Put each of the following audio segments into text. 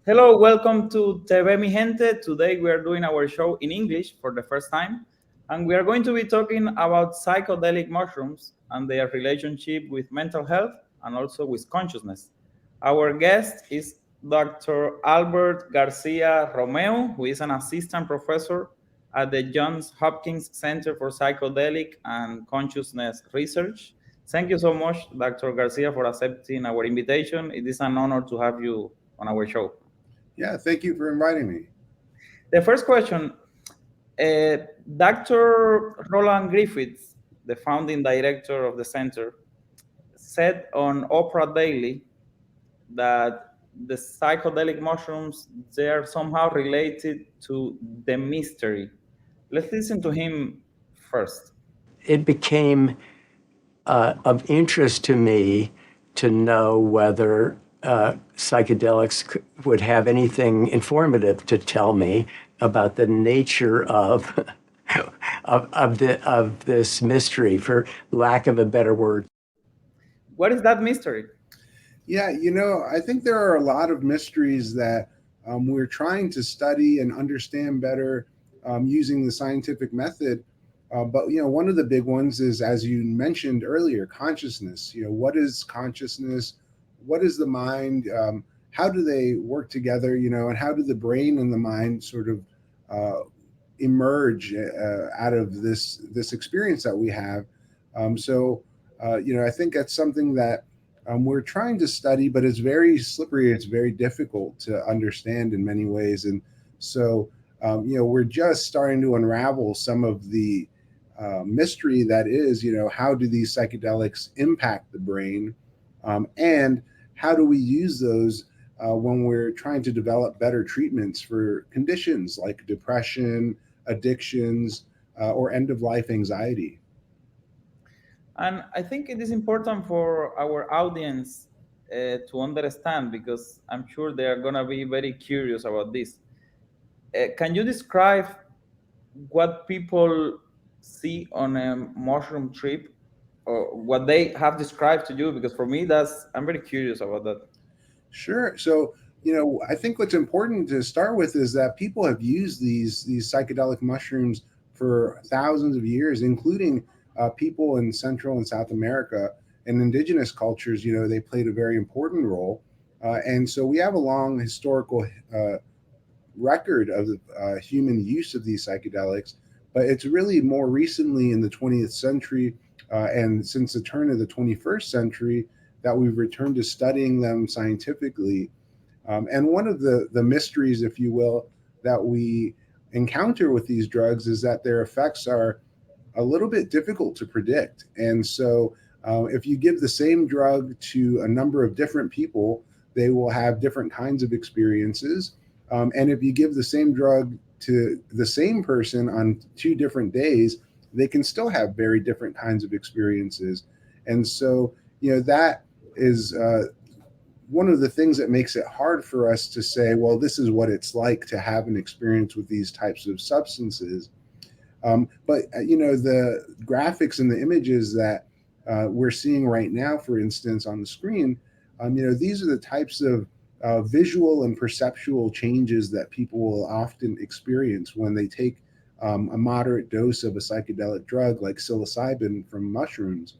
Hello, welcome to TV Mi Gente. Today we are doing our show in English for the first time, and we are going to be talking about psychedelic mushrooms and their relationship with mental health and also with consciousness. Our guest is Dr. Albert Garcia Romeu, who is an assistant professor at the Johns Hopkins Center for Psychedelic and Consciousness Research. Thank you so much, Dr. Garcia, for accepting our invitation. It is an honor to have you on our show. Yeah, thank you for inviting me. The first question, uh, Dr. Roland Griffiths, the founding director of the center, said on Oprah Daily that the psychedelic mushrooms, they are somehow related to the mystery. Let's listen to him first. It became of interest to me to know whether psychedelics would have anything informative to tell me about the nature of of this mystery, for lack of a better word. What is that mystery? Yeah, I think there are a lot of mysteries that we're trying to study and understand better using the scientific method. But one of the big ones is, as you mentioned earlier, consciousness. What is consciousness? What is the mind? How do they work together? And how do the brain and the mind sort of emerge out of this experience that we have? I think that's something that we're trying to study, but it's very slippery. It's very difficult to understand in many ways, and so we're just starting to unravel some of the mystery that is, how do these psychedelics impact the brain, and how do we use those when we're trying to develop better treatments for conditions like depression, addictions, or end-of-life anxiety. And I think it is important for our audience to understand because I'm sure they are going to be very curious about this. Can you describe what people see on a mushroom trip or what they have described to you? Because for me, I'm very curious about that. Sure. So, I think what's important to start with is that people have used these psychedelic mushrooms for thousands of years, including people in Central and South America and indigenous cultures. They played a very important role, and so we have a long historical record of human use of these psychedelics. But it's really more recently in the 20th century and since the turn of the 21st century that we've returned to studying them scientifically. And one of the mysteries, if you will, that we encounter with these drugs is that their effects are a little bit difficult to predict. And so if you give the same drug to a number of different people, they will have different kinds of experiences. And if you give the same drug to the same person on 2 different days, they can still have very different kinds of experiences. And so, that is one of the things that makes it hard for us to say, well, this is what it's like to have an experience with these types of substances. But the graphics and the images that we're seeing right now, for instance, on the screen, these are the types of visual and perceptual changes that people will often experience when they take a moderate dose of a psychedelic drug like psilocybin from mushrooms.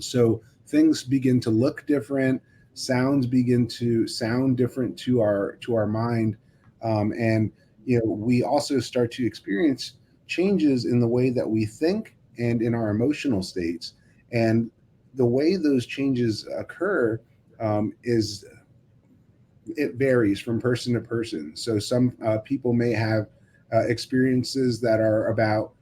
So things begin to look different, sounds begin to sound different to our mind, and we also start to experience changes in the way that we think and in our emotional states. And the way those changes occur is it varies from person to person. So some people may have experiences that are about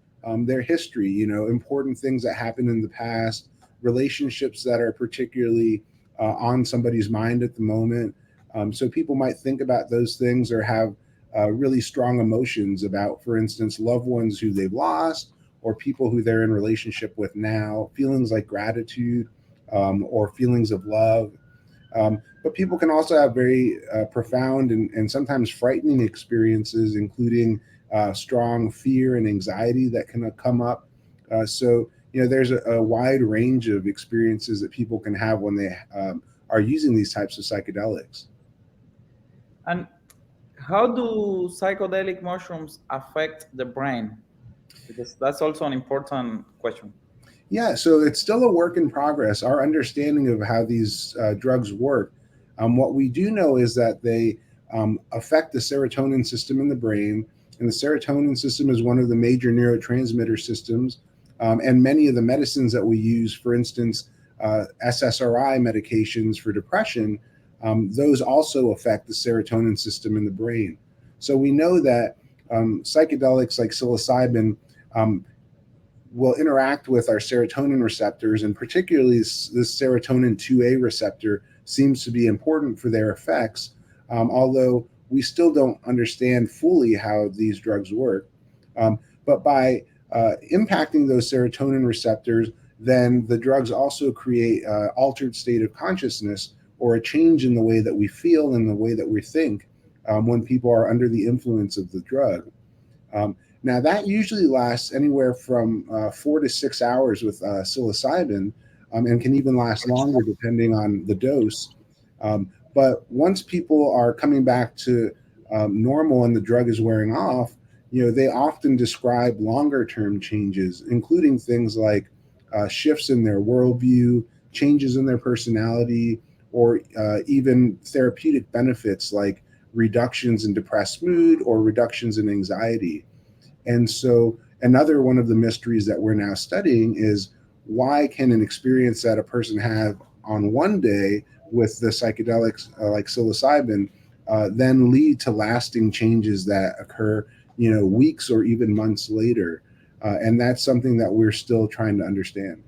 their history, important things that happened in the past, relationships that are particularly on somebody's mind at the moment. So people might think about those things or have really strong emotions about, for instance, loved ones who they've lost or people who they're in relationship with now, feelings like gratitude or feelings of love. But people can also have very profound and sometimes frightening experiences, including strong fear and anxiety that can come up. So there's a wide range of experiences that people can have when they are using these types of psychedelics. And how do psychedelic mushrooms affect the brain? Because that's also an important question. Yeah, so it's still a work in progress. Our understanding of how these drugs work, what we do know is that they affect the serotonin system in the brain, and the serotonin system is one of the major neurotransmitter systems. And many of the medicines that we use, for instance, SSRI medications for depression, those also affect the serotonin system in the brain. So we know that psychedelics like psilocybin will interact with our serotonin receptors, and particularly this serotonin 2A receptor seems to be important for their effects, although we still don't understand fully how these drugs work. But by impacting those serotonin receptors, then the drugs also create an altered state of consciousness, or a change in the way that we feel and the way that we think when people are under the influence of the drug. Now, that usually lasts anywhere from 4 to 6 hours with psilocybin, and can even last longer depending on the dose. But once people are coming back to normal and the drug is wearing off, they often describe longer term changes, including things like shifts in their worldview, changes in their personality, or even therapeutic benefits like reductions in depressed mood or reductions in anxiety. And so another one of the mysteries that we're now studying is, why can an experience that a person have on one day with the psychedelics like psilocybin then lead to lasting changes that occur, weeks or even months later? And that's something that we're still trying to understand.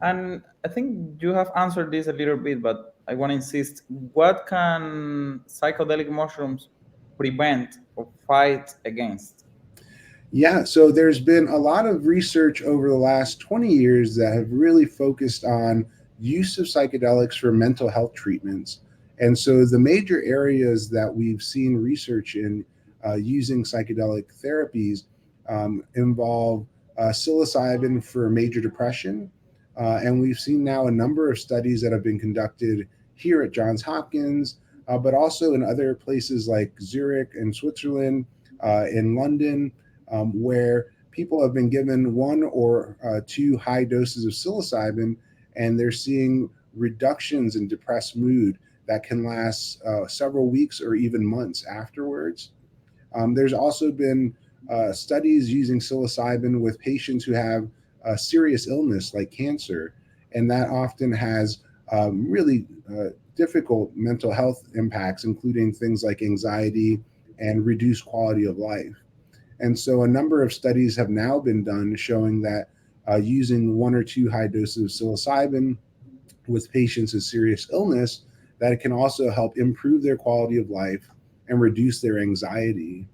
And I think you have answered this a little bit, but I want to insist. What can psychedelic mushrooms prevent or fight against? Yeah, so there's been a lot of research over the last 20 years that have really focused on use of psychedelics for mental health treatments. And so the major areas that we've seen research in using psychedelic therapies involve psilocybin for major depression. And we've seen now a number of studies that have been conducted here at Johns Hopkins, but also in other places like Zurich and Switzerland, in London, where people have been given 1 or 2 high doses of psilocybin, and they're seeing reductions in depressed mood that can last several weeks or even months afterwards. There's also been studies using psilocybin with patients who have a serious illness like cancer, and that often has really difficult mental health impacts, including things like anxiety and reduced quality of life. And so a number of studies have now been done showing that using 1 or 2 high doses of psilocybin with patients with serious illness, that it can also help improve their quality of life and reduce their anxiety.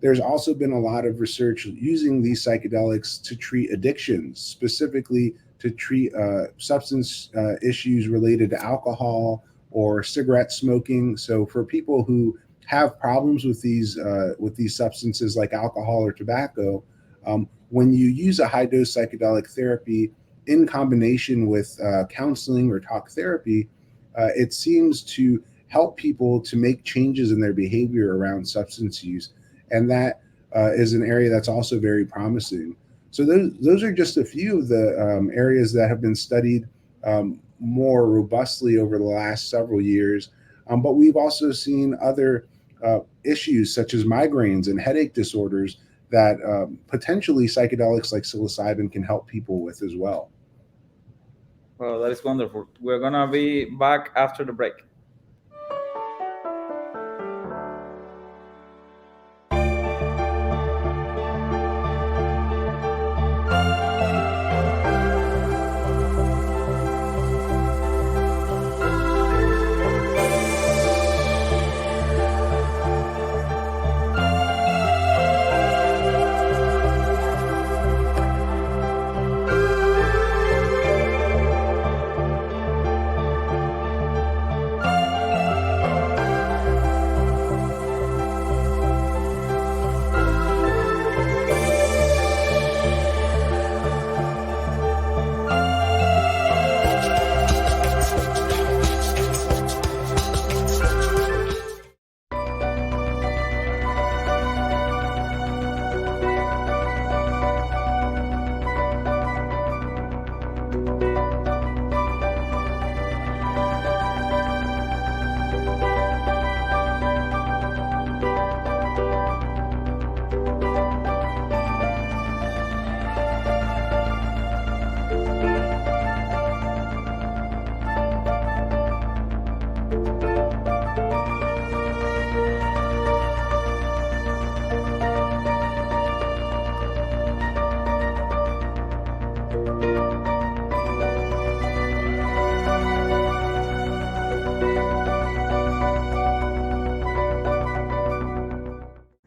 There's also been a lot of research using these psychedelics to treat addictions, specifically to treat substance issues related to alcohol or cigarette smoking. So for people who have problems with these substances like alcohol or tobacco, when you use a high dose psychedelic therapy in combination with counseling or talk therapy, it seems to help people to make changes in their behavior around substance use, and that is an area that's also very promising. So those are just a few of the areas that have been studied more robustly over the last several years. But we've also seen other issues such as migraines and headache disorders that potentially psychedelics like psilocybin can help people with as well. Well, that is wonderful. We're going to be back after the break.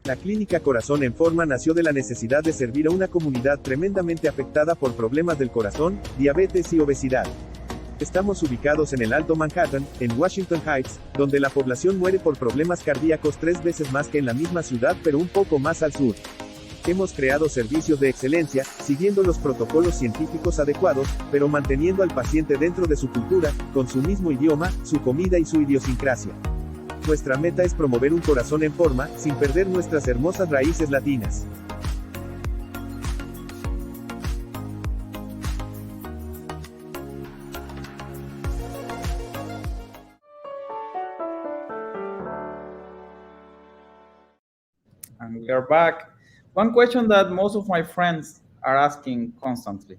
La clínica Corazón en Forma nació de la necesidad de servir a una comunidad tremendamente afectada por problemas del corazón, diabetes y obesidad. Estamos ubicados en el Alto Manhattan, en Washington Heights, donde la población muere por problemas cardíacos 3 veces más que en la misma ciudad pero un poco más al sur. Hemos creado servicios de excelencia, siguiendo los protocolos científicos adecuados, pero manteniendo al paciente dentro de su cultura, con su mismo idioma, su comida y su idiosincrasia. Nuestra meta es promover un corazón en forma, sin perder nuestras hermosas raíces latinas. And we are back. One question that most of my friends are asking constantly.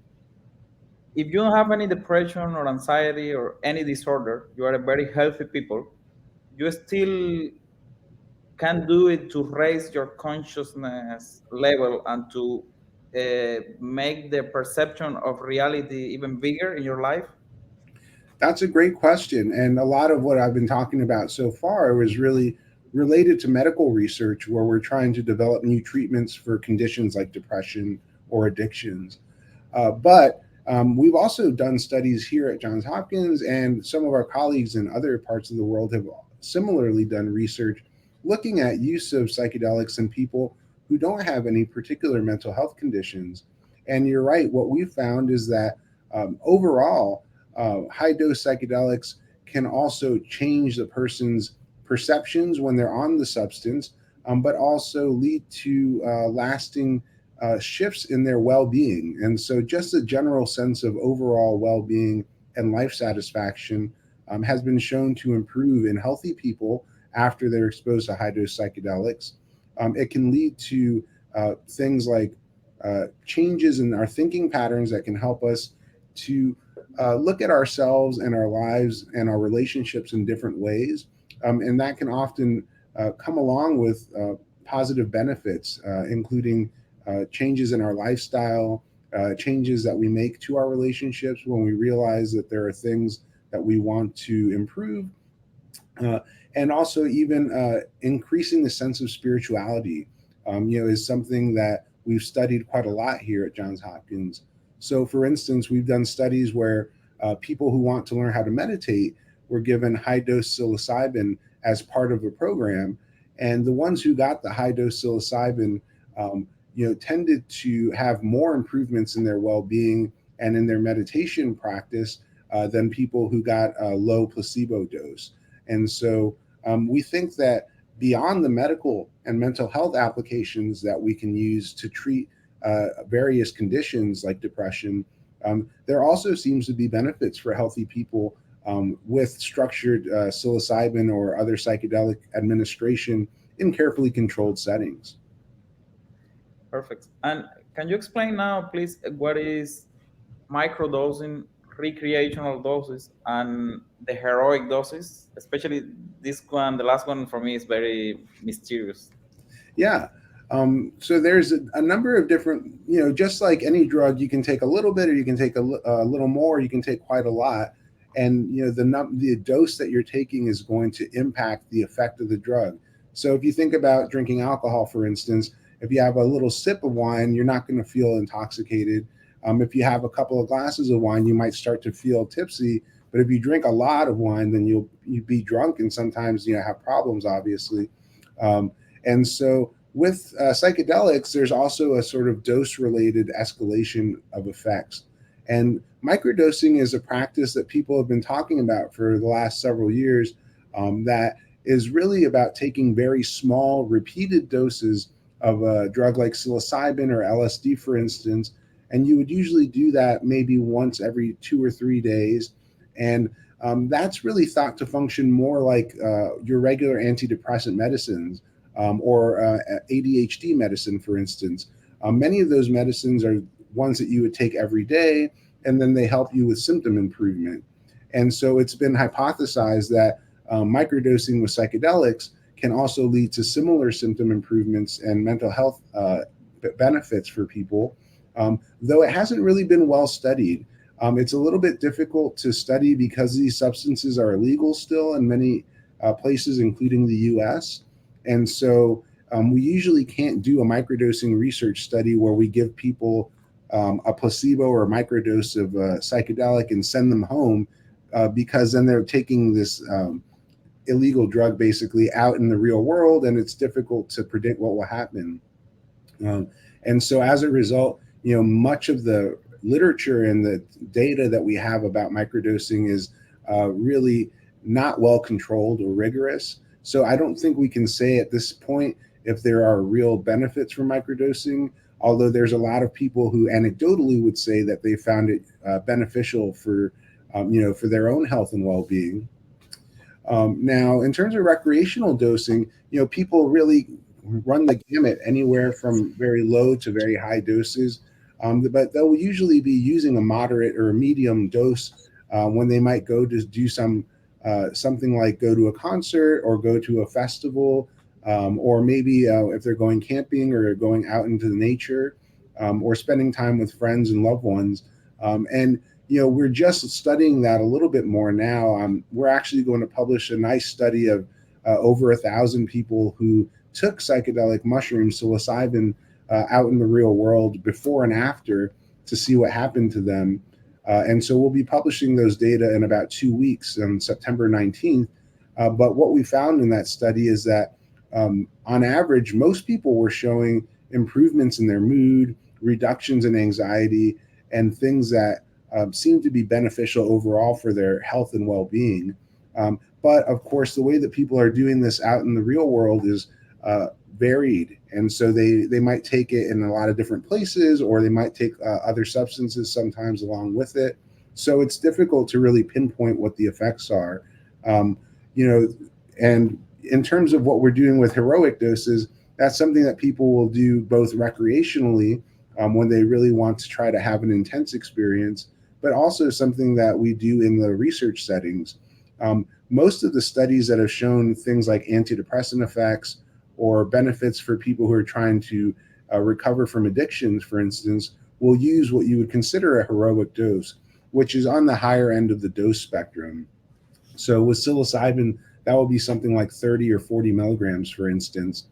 If you don't have any depression or anxiety or any disorder, you are a very healthy people, you still can do it to raise your consciousness level and to make the perception of reality even bigger in your life? That's a great question. And a lot of what I've been talking about so far was really related to medical research, where we're trying to develop new treatments for conditions like depression or addictions. But we've also done studies here at Johns Hopkins, and some of our colleagues in other parts of the world have similarly done research looking at use of psychedelics in people who don't have any particular mental health conditions. And you're right, what we found is that overall, high dose psychedelics can also change the person's perceptions when they're on the substance, but also lead to lasting shifts in their well being. And so, just a general sense of overall well being and life satisfaction has been shown to improve in healthy people after they're exposed to high dose psychedelics. It can lead to things like changes in our thinking patterns that can help us to look at ourselves and our lives and our relationships in different ways. And that can often come along with positive benefits, including changes in our lifestyle, changes that we make to our relationships when we realize that there are things that we want to improve, and also even increasing the sense of spirituality, is something that we've studied quite a lot here at Johns Hopkins. So, for instance, we've done studies where people who want to learn how to meditate were given high dose psilocybin as part of a program, and the ones who got the high dose psilocybin, tended to have more improvements in their well-being and in their meditation practice than people who got a low placebo dose. And so we think that beyond the medical and mental health applications that we can use to treat various conditions like depression, there also seems to be benefits for healthy people with structured psilocybin or other psychedelic administration in carefully controlled settings. Perfect. And can you explain now, please, what is microdosing, recreational doses, and the heroic doses? Especially this one, the last one for me is very mysterious. Yeah. So there's a number of different, just like any drug, you can take a little bit or you can take a little more, you can take quite a lot. And, the dose that you're taking is going to impact the effect of the drug. So if you think about drinking alcohol, for instance, if you have a little sip of wine, you're not going to feel intoxicated. If you have a couple of glasses of wine, you might start to feel tipsy. But if you drink a lot of wine, then you'll be drunk and sometimes have problems, obviously. And so with psychedelics, there's also a sort of dose-related escalation of effects. And microdosing is a practice that people have been talking about for the last several years, that is really about taking very small, repeated doses of a drug like psilocybin or LSD, for instance, and you would usually do that maybe once every 2 or 3 days. And that's really thought to function more like your regular antidepressant medicines, or ADHD medicine, for instance. Many of those medicines are ones that you would take every day, and then they help you with symptom improvement. And so it's been hypothesized that microdosing with psychedelics can also lead to similar symptom improvements and mental health benefits for people, though it hasn't really been well studied. It's a little bit difficult to study because these substances are illegal still in many places, including the US. And so we usually can't do a microdosing research study where we give people a placebo or a microdose of psychedelic and send them home, because then they're taking this illegal drug basically out in the real world, and it's difficult to predict what will happen. And so as a result, much of the literature and the data that we have about microdosing is really not well controlled or rigorous. So I don't think we can say at this point if there are real benefits from microdosing, although there's a lot of people who anecdotally would say that they found it beneficial for their own health and well-being. Now, in terms of recreational dosing, people really run the gamut anywhere from very low to very high doses, but they'll usually be using a moderate or a medium dose when they might go to do something like go to a concert or go to a festival, or maybe if they're going camping or going out into the nature, or spending time with friends and loved ones. And we're just studying that a little bit more now. We're actually going to publish a nice study of over 1,000 people who took psychedelic mushrooms, psilocybin, out in the real world before and after to see what happened to them. And so we'll be publishing those data in about 2 weeks on September 19th. But what we found in that study is that on average, most people were showing improvements in their mood, reductions in anxiety, and things that seem to be beneficial overall for their health and well-being. But of course, the way that people are doing this out in the real world is varied. And so they might take it in a lot of different places, or they might take other substances sometimes along with it. So it's difficult to really pinpoint what the effects are. And in terms of what we're doing with heroic doses, that's something that people will do both recreationally when they really want to try to have an intense experience, but also something that we do in the research settings. Most of the studies that have shown things like antidepressant effects or benefits for people who are trying to recover from addictions, for instance, will use what you would consider a heroic dose, which is on the higher end of the dose spectrum. So with psilocybin, that will be something like 30 or 40 milligrams, for instance.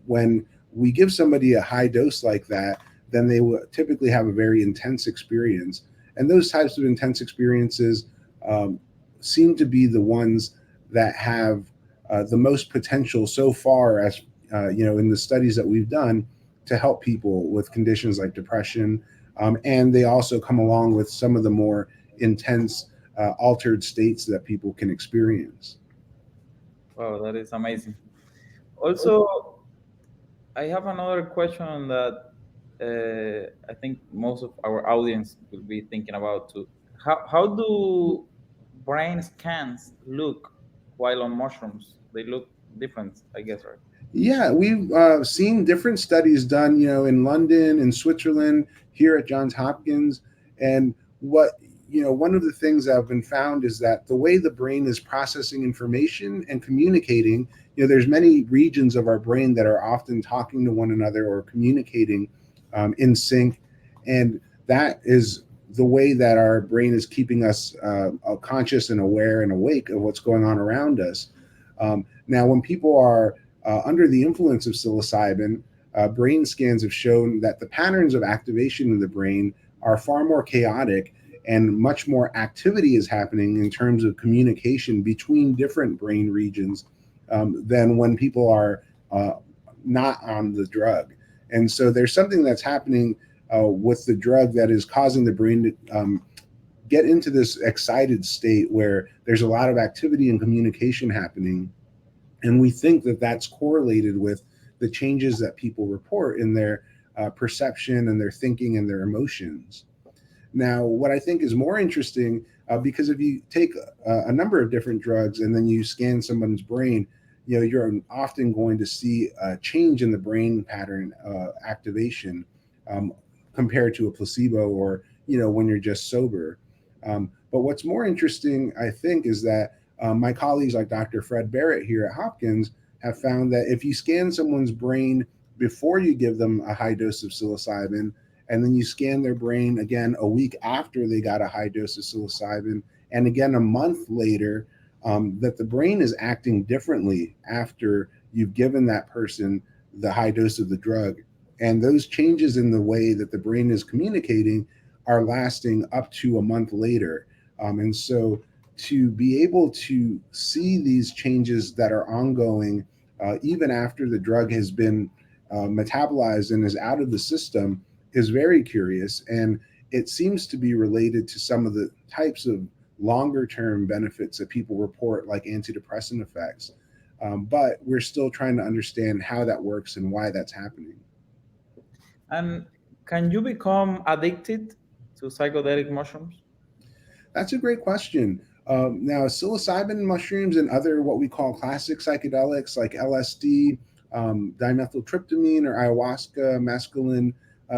When we give somebody a high dose like that, then they will typically have a very intense experience. And those types of intense experiences seem to be the ones that have the most potential so far, as in the studies that we've done, to help people with conditions like depression. And they also come along with some of the more intense altered states that people can experience. Wow, that is amazing. Also, I have another question that I think most of our audience will be thinking about too. How do brain scans look while on mushrooms? They look different, I guess, right? Yeah, we've seen different studies done, in London, in Switzerland, here at Johns Hopkins. And one of the things that have been found is that the way the brain is processing information and communicating, there's many regions of our brain that are often talking to one another or communicating in sync. And that is the way that our brain is keeping us conscious and aware and awake of what's going on around us. Now, when people are under the influence of psilocybin, brain scans have shown that the patterns of activation in the brain are far more chaotic, and much more activity is happening in terms of communication between different brain regions than when people are not on the drug. And so there's something that's happening with the drug that is causing the brain to get into this excited state where there's a lot of activity and communication happening. And we think that that's correlated with the changes that people report in their perception and their thinking and their emotions. Now, what I think is more interesting, because if you take a number of different drugs and then you scan someone's brain, you're often going to see a change in the brain pattern activation compared to a placebo or, when you're just sober. But what's more interesting, I think, is that my colleagues like Dr. Fred Barrett here at Hopkins have found that if you scan someone's brain before you give them a high dose of psilocybin, and then you scan their brain again a week after they got a high dose of psilocybin, and again a month later, that the brain is acting differently after you've given that person the high dose of the drug. And those changes in the way that the brain is communicating are lasting up to a month later. And so to be able to see these changes that are ongoing, even after the drug has been metabolized and is out of the system, is very curious. And it seems to be related to some of the types of longer term benefits that people report, like antidepressant effects. But we're still trying to understand how that works and why that's happening. And can you become addicted to psychedelic mushrooms? That's a great question. Now, psilocybin mushrooms and other what we call classic psychedelics like LSD, dimethyltryptamine or ayahuasca, mescaline,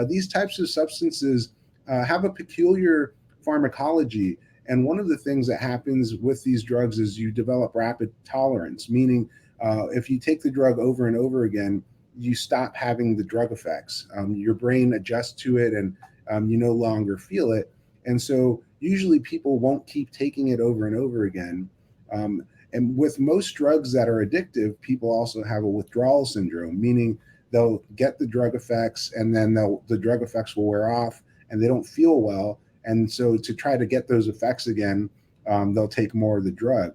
these types of substances have a peculiar pharmacology. And one of the things that happens with these drugs is you develop rapid tolerance, meaning if you take the drug over and over again, you stop having the drug effects. Your brain adjusts to it and you no longer feel it. And so usually people won't keep taking it over and over again. And with most drugs that are addictive, people also have a withdrawal syndrome, meaning they'll get the drug effects and then the drug effects will wear off and they don't feel well. And so to try to get those effects again, they'll take more of the drug.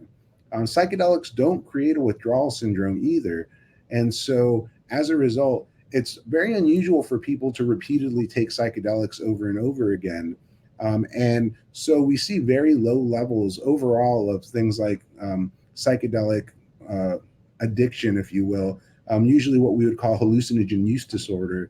Psychedelics don't create a withdrawal syndrome either. And so as a result, it's very unusual for people to repeatedly take psychedelics over and over again. And so we see very low levels overall of things like psychedelic addiction, if you will, usually what we would call hallucinogen use disorder.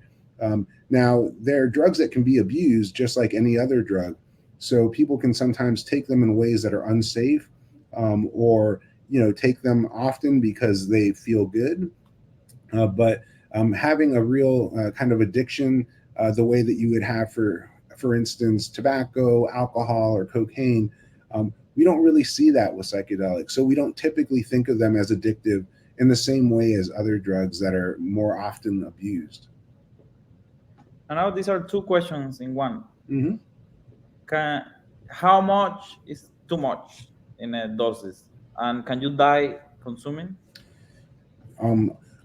Now, there are drugs that can be abused just like any other drug. So people can sometimes take them in ways that are unsafe, or take them often because they feel good. But having a real kind of addiction, the way that you would have for instance, tobacco, alcohol, or cocaine, we don't really see that with psychedelics. So we don't typically think of them as addictive in the same way as other drugs that are more often abused. And now these are two questions in one. Mm-hmm. How much is too much in a doses? And can you die consuming?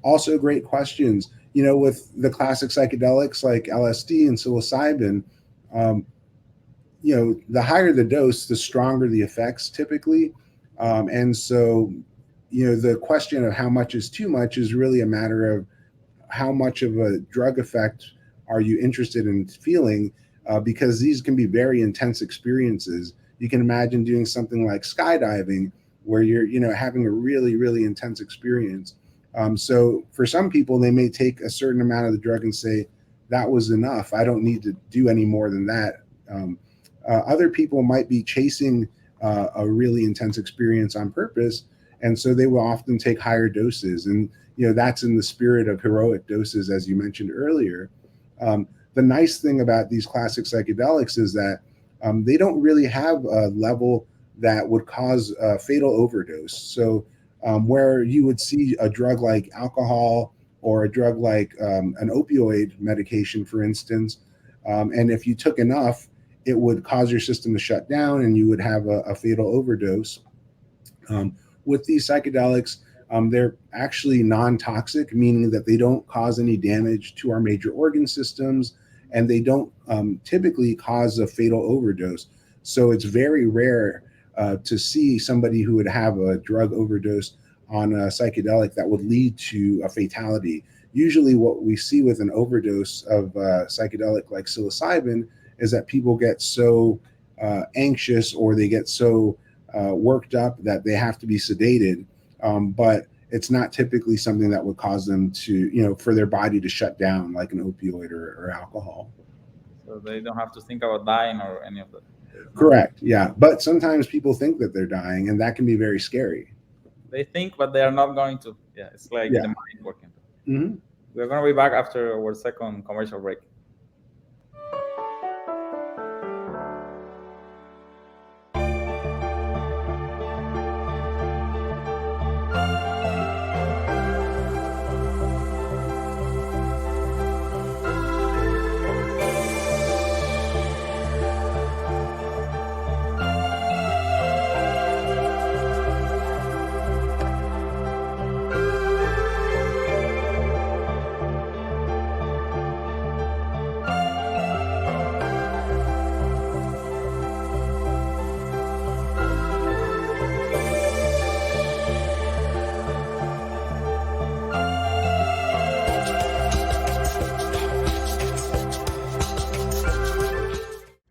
Also great questions. With the classic psychedelics like LSD and psilocybin, the higher the dose, the stronger the effects typically. And so, the question of how much is too much is really a matter of how much of a drug effect are you interested in feeling, because these can be very intense experiences. You can imagine doing something like skydiving where you're, having a really, really intense experience. So for some people, they may take a certain amount of the drug and say, that was enough. I don't need to do any more than that. Other people might be chasing a really intense experience on purpose. And so they will often take higher doses. And, that's in the spirit of heroic doses, as you mentioned earlier. The nice thing about these classic psychedelics is that they don't really have a level that would cause a fatal overdose. So where you would see a drug like alcohol or a drug like an opioid medication, for instance, and if you took enough, it would cause your system to shut down and you would have a fatal overdose. With these psychedelics, they're actually non-toxic, meaning that they don't cause any damage to our major organ systems, and they don't typically cause a fatal overdose. So it's very rare to see somebody who would have a drug overdose on a psychedelic that would lead to a fatality. Usually what we see with an overdose of psychedelic like psilocybin is that people get so anxious or they get so worked up that they have to be sedated. But it's not typically something that would cause them to, for their body to shut down like an opioid or alcohol. So they don't have to think about dying or any of that. Correct. Yeah. But sometimes people think that they're dying, and that can be very scary. They think, but they are not going to. Yeah, it's like the mind working. Mm-hmm. We're going to be back after our second commercial break.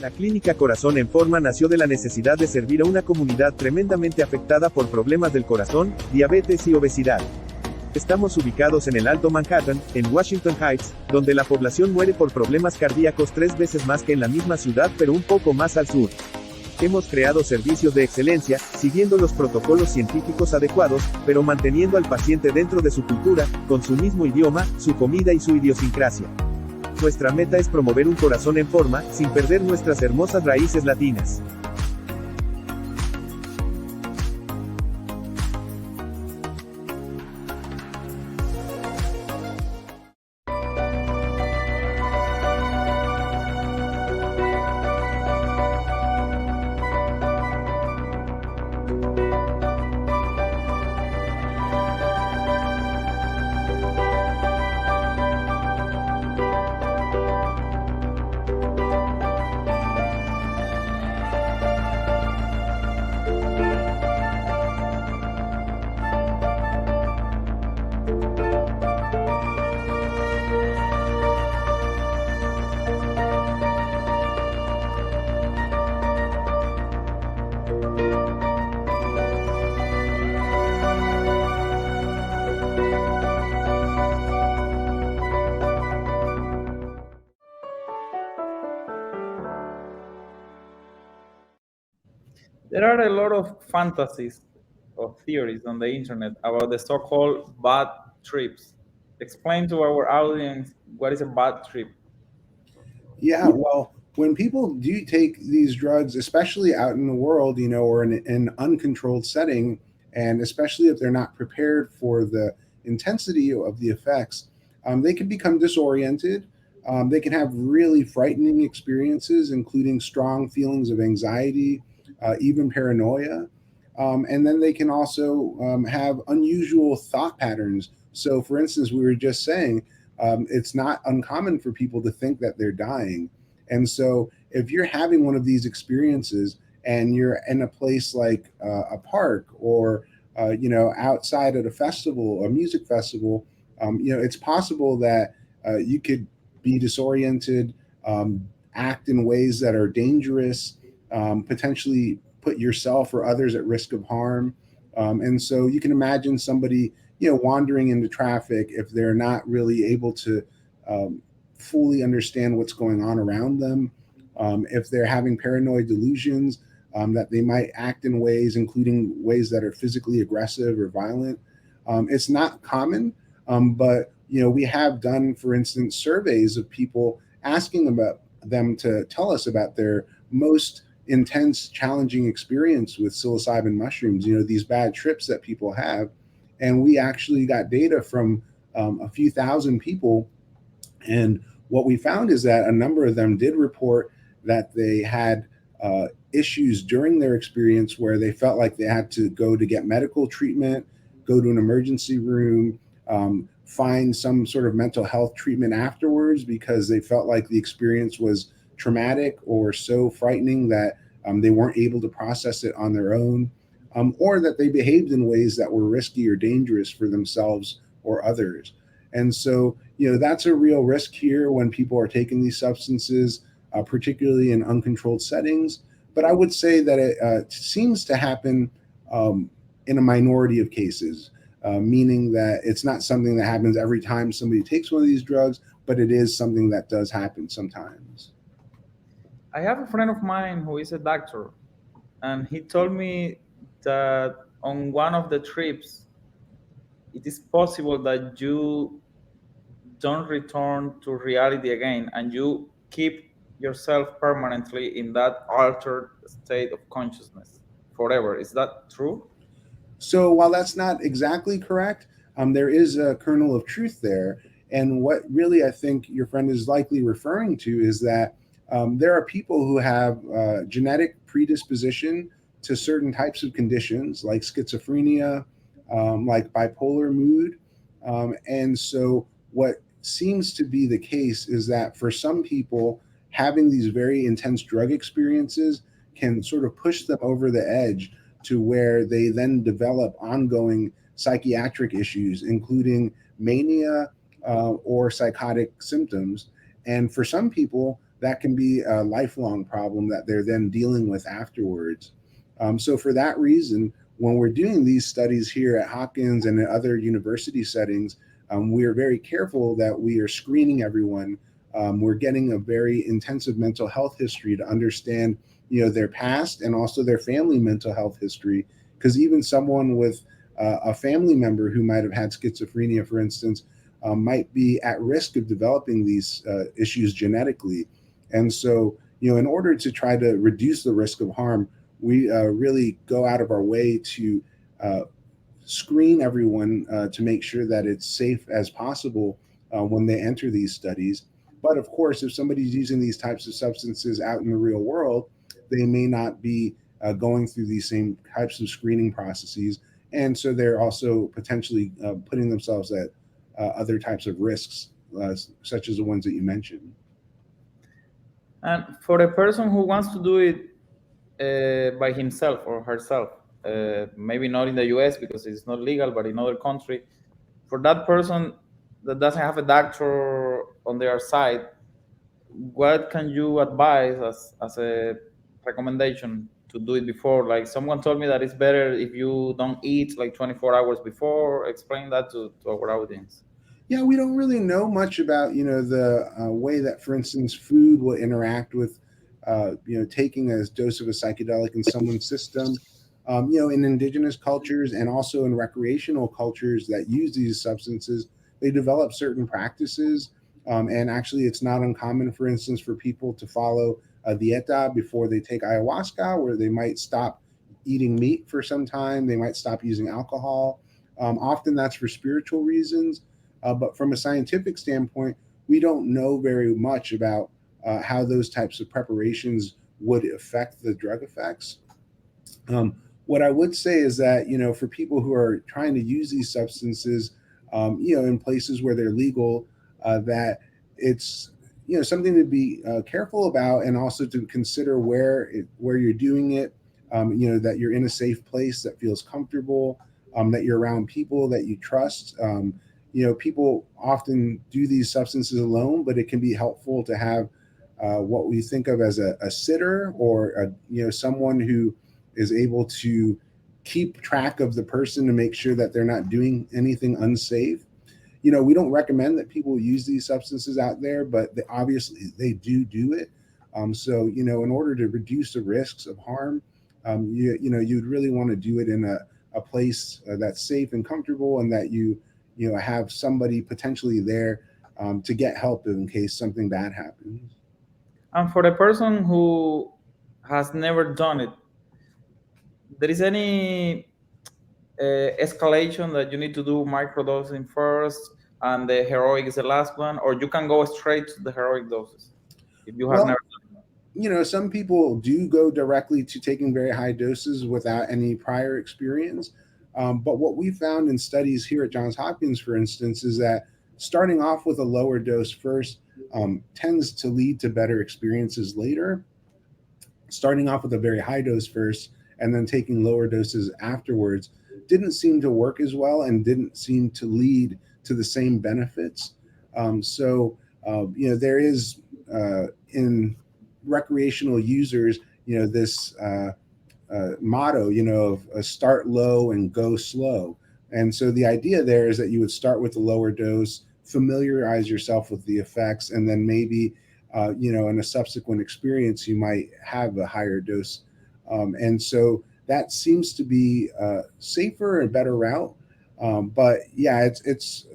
La clínica Corazón en Forma nació de la necesidad de servir a una comunidad tremendamente afectada por problemas del corazón, diabetes y obesidad. Estamos ubicados en el Alto Manhattan, en Washington Heights, donde la población muere por problemas cardíacos 3 veces más que en la misma ciudad pero un poco más al sur. Hemos creado servicios de excelencia, siguiendo los protocolos científicos adecuados, pero manteniendo al paciente dentro de su cultura, con su mismo idioma, su comida y su idiosincrasia. Nuestra meta es promover un corazón en forma, sin perder nuestras hermosas raíces latinas. There are a lot of fantasies or theories on the internet about the so-called bad trips. Explain to our audience what is a bad trip. Yeah, well, when people do take these drugs, especially out in the world, or in an uncontrolled setting, and especially if they're not prepared for the intensity of the effects, they can become disoriented. They can have really frightening experiences, including strong feelings of anxiety, even paranoia. And then they can also have unusual thought patterns. So, for instance, we were just saying, it's not uncommon for people to think that they're dying. And so if you're having one of these experiences and you're in a place like a park or, outside at a festival, a music festival, it's possible that you could be disoriented, act in ways that are dangerous, potentially put yourself or others at risk of harm. And so you can imagine somebody wandering into traffic if they're not really able to fully understand what's going on around them. If they're having paranoid delusions, that they might act in ways, including ways that are physically aggressive or violent. It's not common, but we have done, for instance, surveys of people asking about them to tell us about their most intense, challenging experience with psilocybin mushrooms. These bad trips that people have. And we actually got data from a few thousand people. And what we found is that a number of them did report that they had issues during their experience where they felt like they had to go to get medical treatment, go to an emergency room, find some sort of mental health treatment afterwards because they felt like the experience was traumatic or so frightening that they weren't able to process it on their own. Or that they behaved in ways that were risky or dangerous for themselves or others. And so, that's a real risk here when people are taking these substances, particularly in uncontrolled settings. But I would say that it seems to happen in a minority of cases, meaning that it's not something that happens every time somebody takes one of these drugs, but it is something that does happen sometimes. I have a friend of mine who is a doctor, and he told me that on one of the trips, it is possible that you don't return to reality again and you keep yourself permanently in that altered state of consciousness forever. Is that true? So while that's not exactly correct, there is a kernel of truth there. And what really I think your friend is likely referring to is that there are people who have genetic predisposition to certain types of conditions like schizophrenia, like bipolar mood. And so what seems to be the case is that for some people, having these very intense drug experiences can sort of push them over the edge to where they then develop ongoing psychiatric issues, including mania or psychotic symptoms. And for some people, that can be a lifelong problem that they're then dealing with afterwards. So for that reason, when we're doing these studies here at Hopkins and in other university settings, we are very careful that we are screening everyone. We're getting a very intensive mental health history to understand, their past and also their family mental health history. Because even someone with a family member who might have had schizophrenia, for instance, might be at risk of developing these issues genetically. And so, in order to try to reduce the risk of harm, we really go out of our way to screen everyone to make sure that it's safe as possible when they enter these studies. But of course, if somebody's using these types of substances out in the real world, they may not be going through these same types of screening processes. And so they're also potentially putting themselves at other types of risks, such as the ones that you mentioned. And for a person who wants to do it by himself or herself, maybe not in the US because it's not legal, but in other country, for that person that doesn't have a doctor on their side, what can you advise as a recommendation to do it before? Like someone told me that it's better if you don't eat like 24 hours before. Explain that to our audience. Yeah, we don't really know much about, the way that, for instance, food will interact with, taking a dose of a psychedelic in someone's system. In indigenous cultures and also in recreational cultures that use these substances, they develop certain practices. And actually, it's not uncommon, for instance, for people to follow a dieta before they take ayahuasca, where they might stop eating meat for some time. They might stop using alcohol. Often that's for spiritual reasons. But from a scientific standpoint, we don't know very much about how those types of preparations would affect the drug effects. What I would say is that, for people who are trying to use these substances, in places where they're legal, that it's, something to be careful about, and also to consider where you're doing it, that you're in a safe place that feels comfortable, that you're around people that you trust. People often do these substances alone, but it can be helpful to have what we think of as a sitter, or someone who is able to keep track of the person to make sure that they're not doing anything unsafe. We don't recommend that people use these substances out there, but obviously they do it. So in order to reduce the risks of harm, you'd really want to do it in a place that's safe and comfortable, and that you have somebody potentially there to get help in case something bad happens. And for the person who has never done it, there is any escalation that you need to do microdosing first and the heroic is the last one, or you can go straight to the heroic doses if you have never done it? Some people do go directly to taking very high doses without any prior experience. But what we found in studies here at Johns Hopkins, for instance, is that starting off with a lower dose first tends to lead to better experiences later. Starting off with a very high dose first and then taking lower doses afterwards didn't seem to work as well, and didn't seem to lead to the same benefits. There is in recreational users, this motto, of start low and go slow. And so the idea there is that you would start with the lower dose, familiarize yourself with the effects, and then maybe, in a subsequent experience, you might have a higher dose. And so that seems to be a safer and better route. But yeah, it's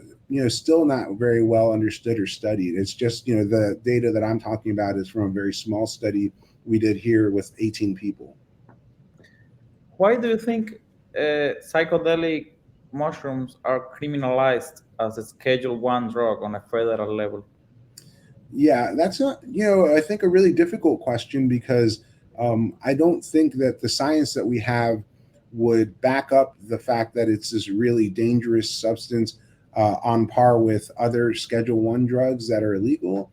still not very well understood or studied. It's just, the data that I'm talking about is from a very small study we did here with 18 people. Why do you think psychedelic mushrooms are criminalized as a Schedule 1 drug on a federal level? Yeah, that's I think a really difficult question, because I don't think that the science that we have would back up the fact that it's this really dangerous substance on par with other Schedule 1 drugs that are illegal.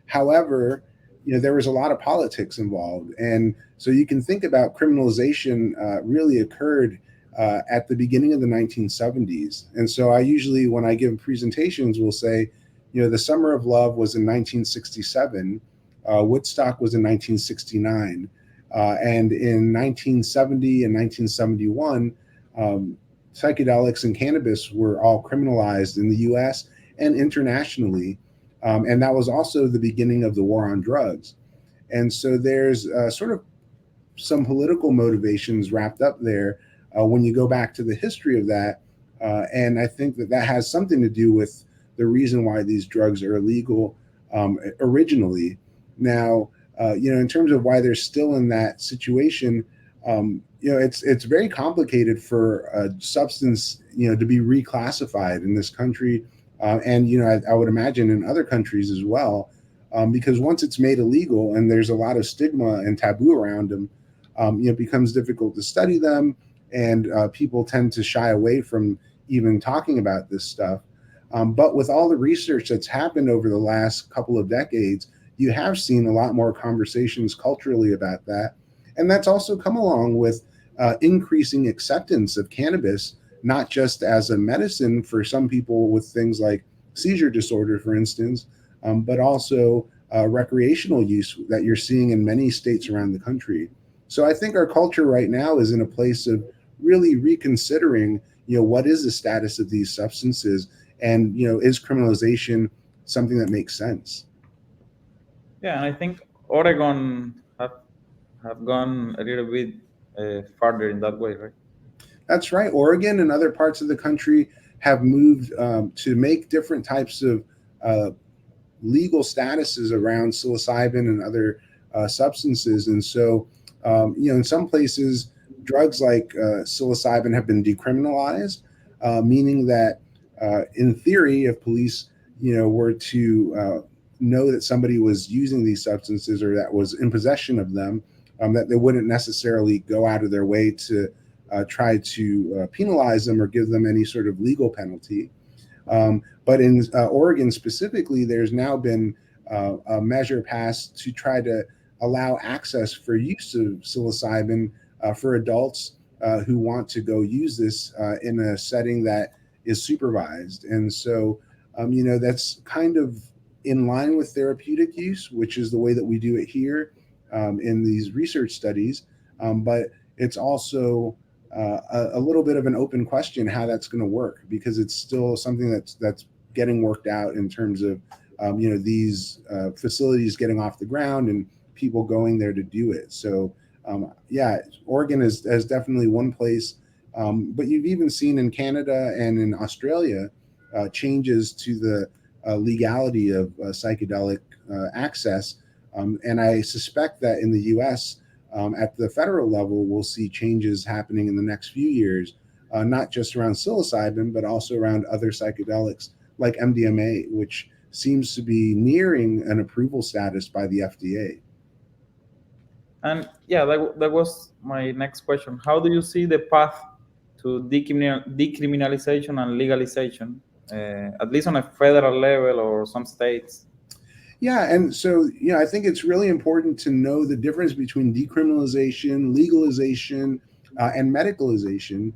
However, there was a lot of politics involved. And so you can think about criminalization really occurred at the beginning of the 1970s. And so I usually, when I give presentations, will say, the Summer of Love was in 1967. Woodstock was in 1969. And in 1970 and 1971, psychedelics and cannabis were all criminalized in the US and internationally. And that was also the beginning of the war on drugs. And so there's sort of some political motivations wrapped up there when you go back to the history of that. And I think that that has something to do with the reason why these drugs are illegal originally. Now, in terms of why they're still in that situation, it's very complicated for a substance, to be reclassified in this country. And, I would imagine in other countries as well, because once it's made illegal and there's a lot of stigma and taboo around them, it becomes difficult to study them, and people tend to shy away from even talking about this stuff. But with all the research that's happened over the last couple of decades, you have seen a lot more conversations culturally about that. And that's also come along with increasing acceptance of cannabis, not just as a medicine for some people with things like seizure disorder, for instance, but also recreational use that you're seeing in many states around the country. So I think our culture right now is in a place of really reconsidering, what is the status of these substances, and, is criminalization something that makes sense? Yeah, and I think Oregon have gone a little bit farther in that way, right? That's right. Oregon and other parts of the country have moved to make different types of legal statuses around psilocybin and other substances. And so, in some places, drugs like psilocybin have been decriminalized, meaning that in theory, if police, were to know that somebody was using these substances or that was in possession of them, that they wouldn't necessarily go out of their way to try to penalize them or give them any sort of legal penalty. But in Oregon specifically, there's now been a measure passed to try to allow access for use of psilocybin for adults who want to go use this in a setting that is supervised. And so, that's kind of in line with therapeutic use, which is the way that we do it here in these research studies. But it's also a little bit of an open question how that's going to work, because it's still something that's getting worked out in terms of these facilities getting off the ground and people going there to do it. So Oregon is definitely one place, but you've even seen in Canada and in Australia changes to the legality of psychedelic access, and I suspect that in the U.S. At the federal level, we'll see changes happening in the next few years, not just around psilocybin, but also around other psychedelics like MDMA, which seems to be nearing an approval status by the FDA. And yeah, that was my next question. How do you see the path to decriminalization and legalization, at least on a federal level or some states? Yeah, and so I think it's really important to know the difference between decriminalization, legalization, and medicalization,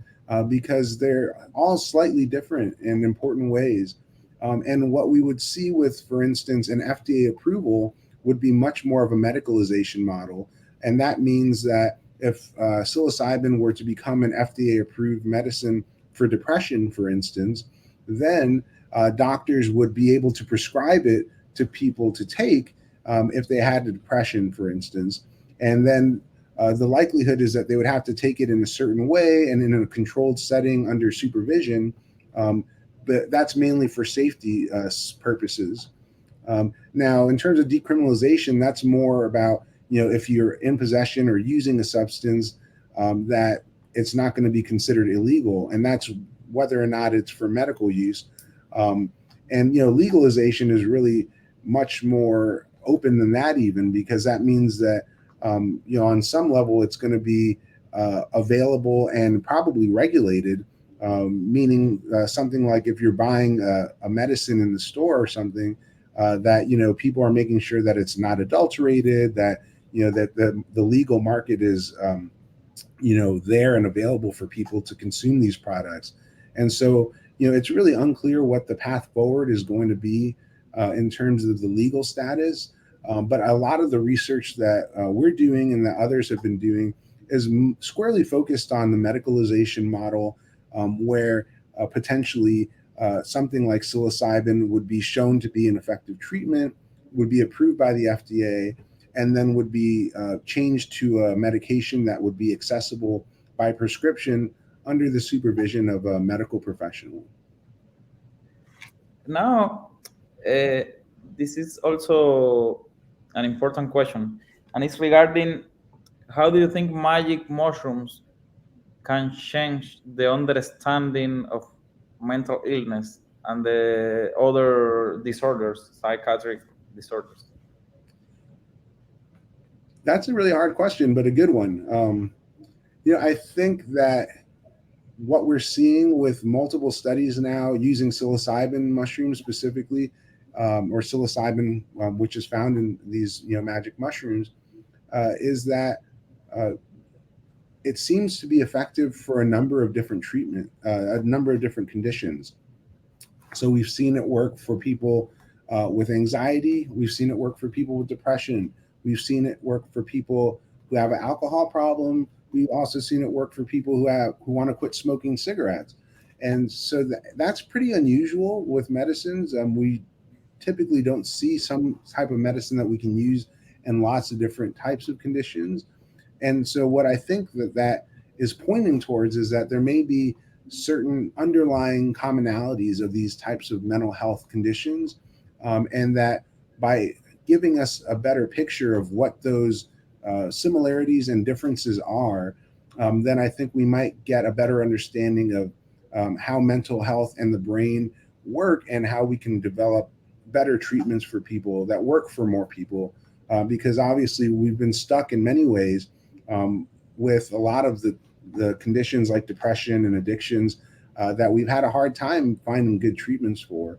because they're all slightly different in important ways. And what we would see with, for instance, an FDA approval would be much more of a medicalization model. And that means that if psilocybin were to become an FDA-approved medicine for depression, for instance, then doctors would be able to prescribe it to people to take if they had a depression, for instance. And then the likelihood is that they would have to take it in a certain way and in a controlled setting under supervision. But that's mainly for safety purposes. Now, in terms of decriminalization, that's more about, if you're in possession or using a substance, that it's not going to be considered illegal. And that's whether or not it's for medical use. And legalization is really much more open than that, even, because that means that on some level it's going to be available and probably regulated, meaning something like if you're buying a medicine in the store or something, that people are making sure that it's not adulterated, that that the legal market is there and available for people to consume these products. And so it's really unclear what the path forward is going to be in terms of the legal status. But a lot of the research that we're doing and that others have been doing is squarely focused on the medicalization model, where potentially something like psilocybin would be shown to be an effective treatment, would be approved by the FDA, and then would be changed to a medication that would be accessible by prescription under the supervision of a medical professional. Now, this is also an important question, and it's regarding how do you think magic mushrooms can change the understanding of mental illness and the other disorders, psychiatric disorders? That's a really hard question, but a good one. I think that what we're seeing with multiple studies now using psilocybin mushrooms specifically, or psilocybin, which is found in these magic mushrooms, is that it seems to be effective for a number of different a number of different conditions. So we've seen it work for people with anxiety. We've seen it work for people with depression. We've seen it work for people who have an alcohol problem. We've also seen it work for people who want to quit smoking cigarettes. And so that's pretty unusual with medicines. We typically don't see some type of medicine that we can use in lots of different types of conditions. And so what I think that is pointing towards is that there may be certain underlying commonalities of these types of mental health conditions, and that by giving us a better picture of what those similarities and differences are, then I think we might get a better understanding of how mental health and the brain work, and how we can develop better treatments for people that work for more people. Because obviously we've been stuck in many ways with a lot of the conditions like depression and addictions that we've had a hard time finding good treatments for.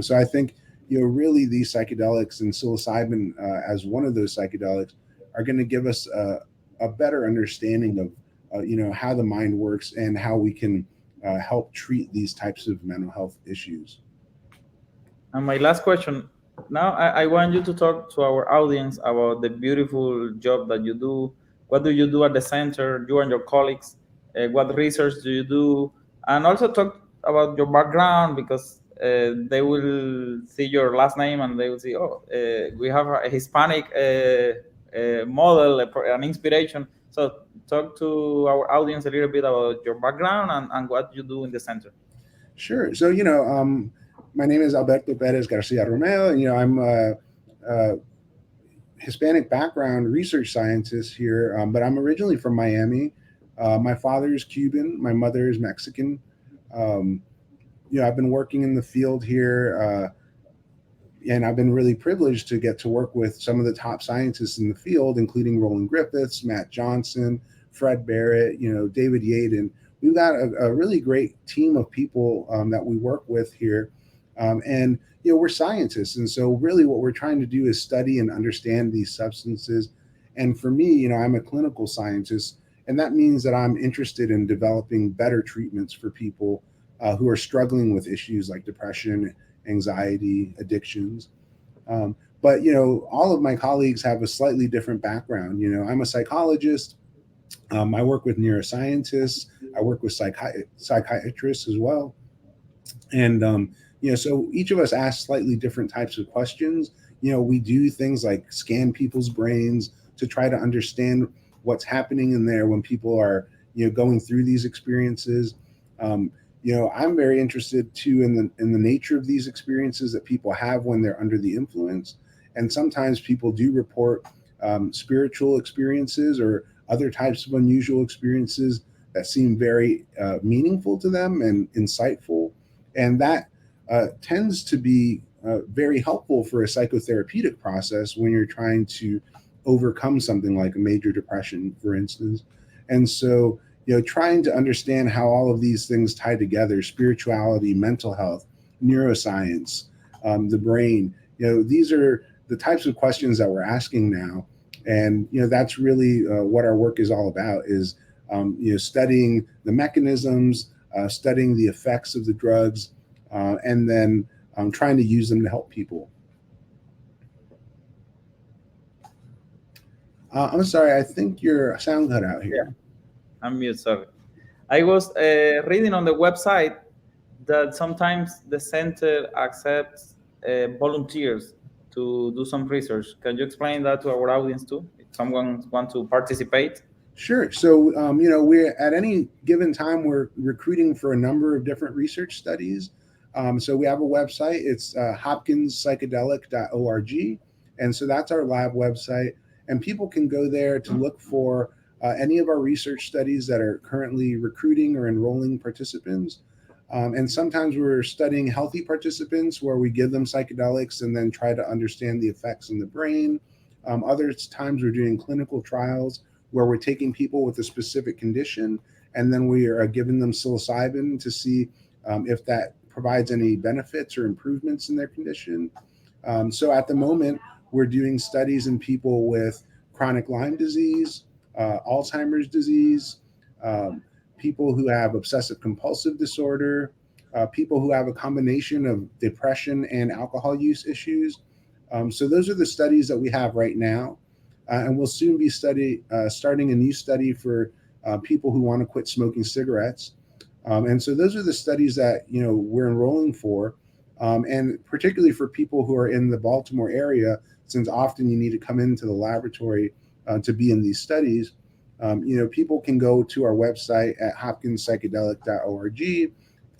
So I think really these psychedelics, and psilocybin as one of those psychedelics, are going to give us a better understanding of how the mind works and how we can help treat these types of mental health issues. And my last question, now I want you to talk to our audience about the beautiful job that you do. What do you do at the center, you and your colleagues? What research do you do? And also talk about your background, because they will see your last name and they will see, we have a Hispanic model, an inspiration. So talk to our audience a little bit about your background and what you do in the center. Sure. So, my name is Alberto Perez Garcia-Romeu, and I'm a Hispanic background research scientist here, but I'm originally from Miami. My father is Cuban, my mother is Mexican. I've been working in the field here, and I've been really privileged to get to work with some of the top scientists in the field, including Roland Griffiths, Matt Johnson, Fred Barrett, David Yaden. We've got a really great team of people that we work with here. And we're scientists, and so really what we're trying to do is study and understand these substances. And for me, I'm a clinical scientist, and that means that I'm interested in developing better treatments for people who are struggling with issues like depression, anxiety, addictions. But all of my colleagues have a slightly different background. I'm a psychologist. I work with neuroscientists. I work with psychiatrists as well. And so each of us asks slightly different types of questions. We do things like scan people's brains to try to understand what's happening in there when people are, going through these experiences. I'm very interested too in the nature of these experiences that people have when they're under the influence. And sometimes people do report spiritual experiences or other types of unusual experiences that seem very meaningful to them and insightful. And that tends to be very helpful for a psychotherapeutic process when you're trying to overcome something like a major depression, for instance. And so, trying to understand how all of these things tie together, spirituality, mental health, neuroscience, the brain, these are the types of questions that we're asking now. And, that's really what our work is all about, is, studying the mechanisms, studying the effects of the drugs, and then trying to use them to help people. I'm sorry, I think your sound cut out here. I'm mute, sorry. I was reading on the website that sometimes the center accepts volunteers to do some research. Can you explain that to our audience too? If someone wants to participate? Sure. So, we're at any given time, we're recruiting for a number of different research studies. So we have a website. It's hopkinspsychedelic.org. And so that's our lab website. And people can go there to look for any of our research studies that are currently recruiting or enrolling participants. And sometimes we're studying healthy participants where we give them psychedelics and then try to understand the effects in the brain. Other times we're doing clinical trials where we're taking people with a specific condition and then we are giving them psilocybin to see if that provides any benefits or improvements in their condition. So at the moment, we're doing studies in people with chronic Lyme disease, Alzheimer's disease, people who have obsessive compulsive disorder, people who have a combination of depression and alcohol use issues. So those are the studies that we have right now. And we'll soon be starting a new study for people who want to quit smoking cigarettes. And so those are the studies that we're enrolling for, and particularly for people who are in the Baltimore area, since often you need to come into the laboratory to be in these studies. People can go to our website at hopkinspsychedelic.org,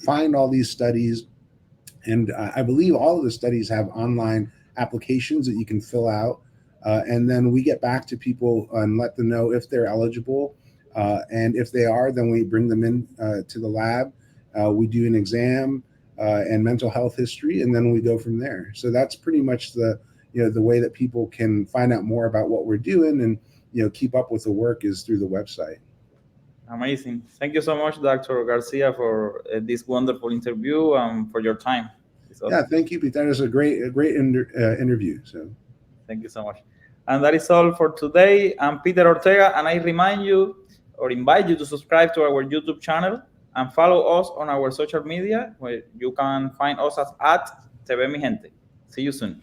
find all these studies, and I believe all of the studies have online applications that you can fill out. And then we get back to people and let them know if they're eligible. And if they are, then we bring them in to the lab. We do an exam and mental health history, and then we go from there. So that's pretty much the way that people can find out more about what we're doing and keep up with the work is through the website. Amazing. Thank you so much, Dr. Garcia, for this wonderful interview and for your time. Yeah, thank you, Pete. That was a great interview. So thank you so much. And that is all for today. I'm Peter Ortega, and I remind you or invite you to subscribe to our YouTube channel and follow us on our social media, where you can find us at TV Mi Gente. See you soon.